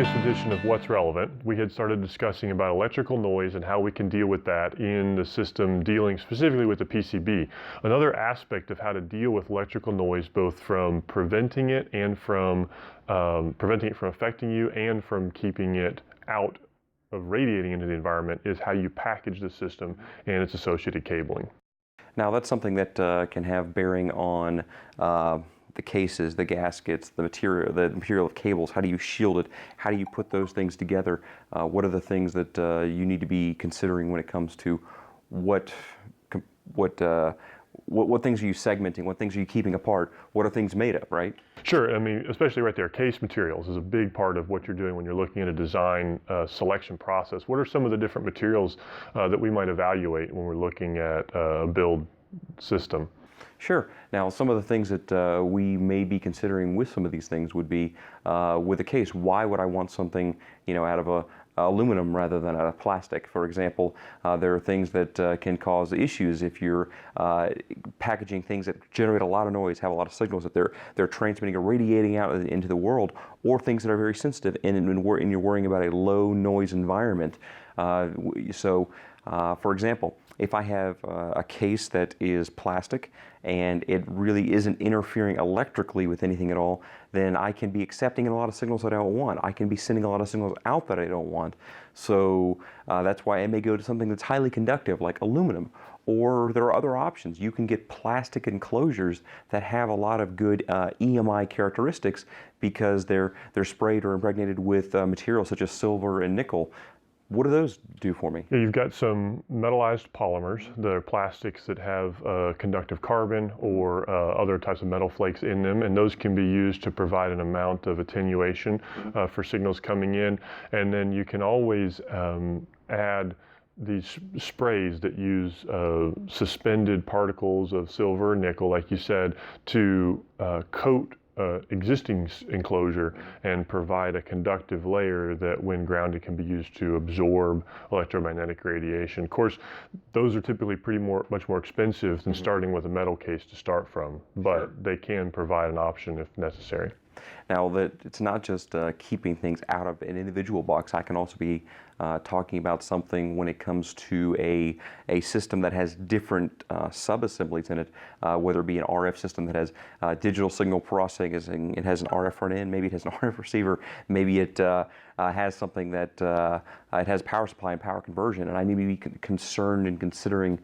previous edition of What's Relevant, we had started discussing about electrical noise and how we can deal with that in the system dealing specifically with the PCB. Another aspect of how to deal with electrical noise, both from preventing it and from preventing it from affecting you and from keeping it out of radiating into the environment, is how you package the system and its associated cabling. Now that's something that can have bearing on the cases, the gaskets, the material of cables. How do you shield it? How do you put those things together? What are the things that you need to be considering when it comes to what things are you segmenting? What things are you keeping apart? What are things made of, right? Sure. I mean, especially right there, case materials is a big part of what you're doing when you're looking at a design selection process. What are some of the different materials that we might evaluate when we're looking at a build system? Sure. Now, some of the things that we may be considering with some of these things would be with a case. Why would I want something, out of aluminum rather than out of plastic? For example, there are things that can cause issues if you're packaging things that generate a lot of noise, have a lot of signals that they're transmitting or radiating out into the world, or things that are very sensitive, and you're worrying about a low noise environment. For example, if I have a case that is plastic and it really isn't interfering electrically with anything at all, then I can be accepting a lot of signals that I don't want. I can be sending a lot of signals out that I don't want. So that's why I may go to something that's highly conductive, like aluminum. Or there are other options. You can get plastic enclosures that have a lot of good EMI characteristics because they're sprayed or impregnated with materials such as silver and nickel. What do those do for me? Yeah, you've got some metallized polymers. They're plastics that have conductive carbon or other types of metal flakes in them, and those can be used to provide an amount of attenuation for signals coming in. And then you can always add these sprays that use suspended particles of silver or nickel, like you said, to coat existing enclosure and provide a conductive layer that when grounded can be used to absorb electromagnetic radiation. Of course, those are typically much more expensive than starting with a metal case to start from, but they can provide an option if necessary. Now, it's not just keeping things out of an individual box. I can also be talking about something when it comes to a system that has different sub-assemblies in it, whether it be an RF system that has digital signal processing, it has an RF front end, maybe it has an RF receiver, maybe it has something that it has power supply and power conversion, and I may be concerned in considering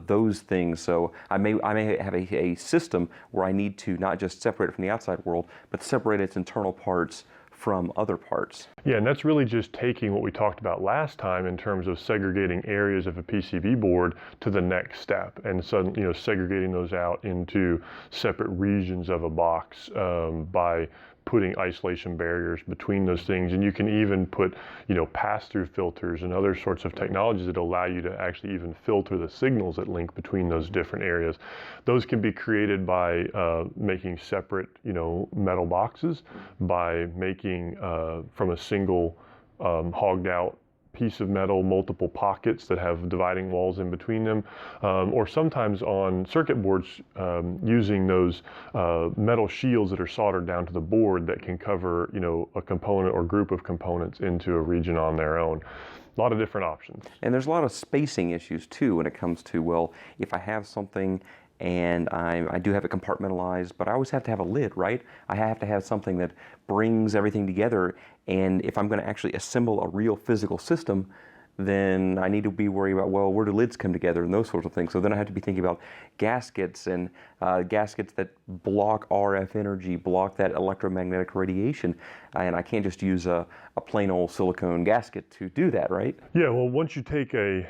those things. So I may have a system where I need to not just separate it from the outside world, but separate its internal parts from other parts. Yeah, and that's really just taking what we talked about last time in terms of segregating areas of a PCB board to the next step, and so segregating those out into separate regions of a box by putting isolation barriers between those things. And you can even put pass-through filters and other sorts of technologies that allow you to actually even filter the signals that link between those different areas. Those can be created by making separate metal boxes, by making from a single hogged out piece of metal multiple pockets that have dividing walls in between them, or sometimes on circuit boards using those metal shields that are soldered down to the board that can cover a component or group of components into a region on their own. A lot of different options. And there's a lot of spacing issues too when it comes to, well, if I have something and I do have it compartmentalized, but I always have to have a lid, right? I have to have something that brings everything together, and if I'm going to actually assemble a real physical system, then I need to be worried about, well, where do lids come together and those sorts of things. So then I have to be thinking about gaskets and gaskets that block RF energy, block that electromagnetic radiation. And I can't just use a plain old silicone gasket to do that, right? Yeah, well, once you take an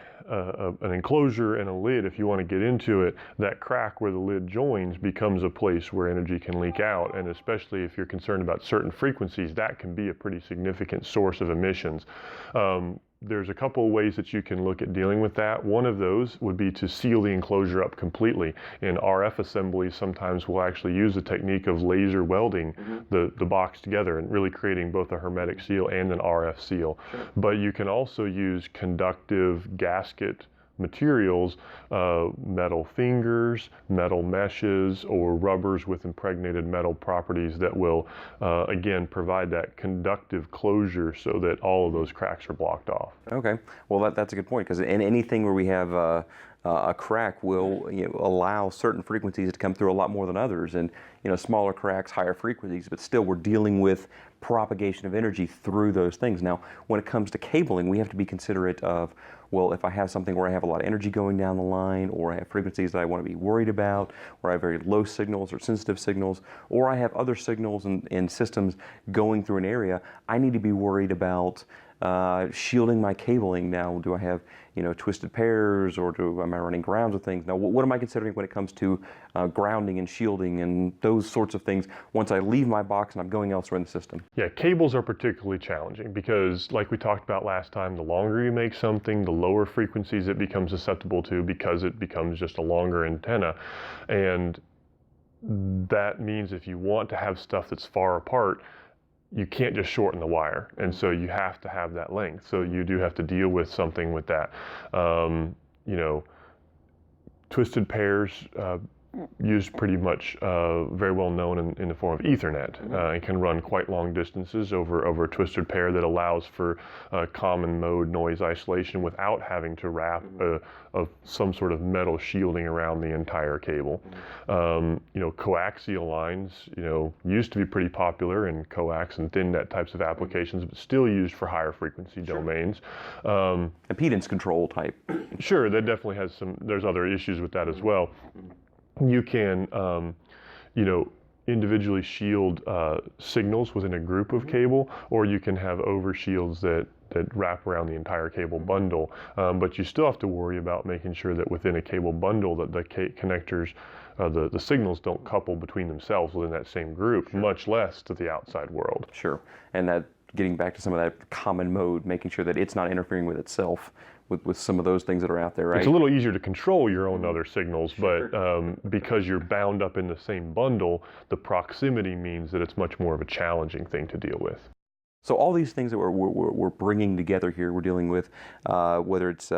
enclosure and a lid, if you want to get into it, that crack where the lid joins becomes a place where energy can leak out. And especially if you're concerned about certain frequencies, that can be a pretty significant source of emissions. There's a couple of ways that you can look at dealing with that. One of those would be to seal the enclosure up completely. In RF assemblies, sometimes we'll actually use the technique of laser welding the box together and really creating both a hermetic seal and an RF seal. But you can also use conductive gasket materials, metal fingers, metal meshes, or rubbers with impregnated metal properties that will, again, provide that conductive closure so that all of those cracks are blocked off. Okay, well that's a good point, because in anything where we have a crack will allow certain frequencies to come through a lot more than others, and smaller cracks, higher frequencies, but still we're dealing with propagation of energy through those things. Now, when it comes to cabling, we have to be considerate of, well, if I have something where I have a lot of energy going down the line, or I have frequencies that I want to be worried about, or I have very low signals or sensitive signals, or I have other signals and systems going through an area, I need to be worried about shielding my cabling. Now, do I have twisted pairs, or am I running grounds with things? Now, what am I considering when it comes to grounding and shielding and those sorts of things once I leave my box and I'm going elsewhere in the system? Yeah, cables are particularly challenging because, like we talked about last time, the longer you make something, the lower frequencies it becomes susceptible to, because it becomes just a longer antenna. And that means if you want to have stuff that's far apart, you can't just shorten the wire, and so you have to have that length. So you do have to deal with something with that. Twisted pairs, used pretty much very well known in the form of Ethernet. It can run quite long distances over a twisted pair that allows for common mode noise isolation without having to wrap some sort of metal shielding around the entire cable. Coaxial lines, used to be pretty popular in coax and thin net types of applications, but still used for higher frequency domains. Impedance control type. Sure, that definitely has there's other issues with that as well. You can, individually shield signals within a group of cable, or you can have overshields that wrap around the entire cable bundle. But you still have to worry about making sure that within a cable bundle that the connectors, the signals don't couple between themselves within that same group, much less to the outside world. Sure, and that getting back to some of that common mode, making sure that it's not interfering with itself. With some of those things that are out there, right? It's a little easier to control your own other signals, but because you're bound up in the same bundle, the proximity means that it's much more of a challenging thing to deal with. So all these things that we're bringing together here, we're dealing with, whether it's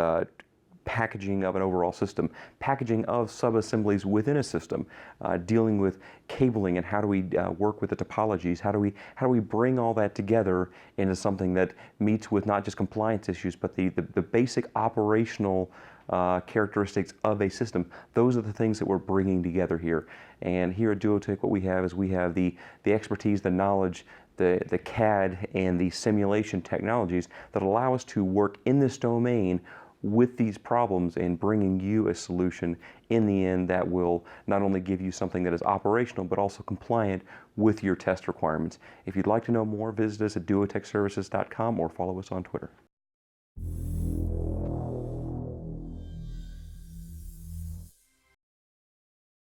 packaging of an overall system, packaging of sub-assemblies within a system, dealing with cabling and how do we work with the topologies, how do we bring all that together into something that meets with not just compliance issues, but the basic operational characteristics of a system. Those are the things that we're bringing together here. And here at Duotech, what we have is we have the expertise, the knowledge, the CAD and the simulation technologies that allow us to work in this domain with these problems and bringing you a solution in the end that will not only give you something that is operational but also compliant with your test requirements. If you'd like to know more, visit us at duotechservices.com or follow us on Twitter.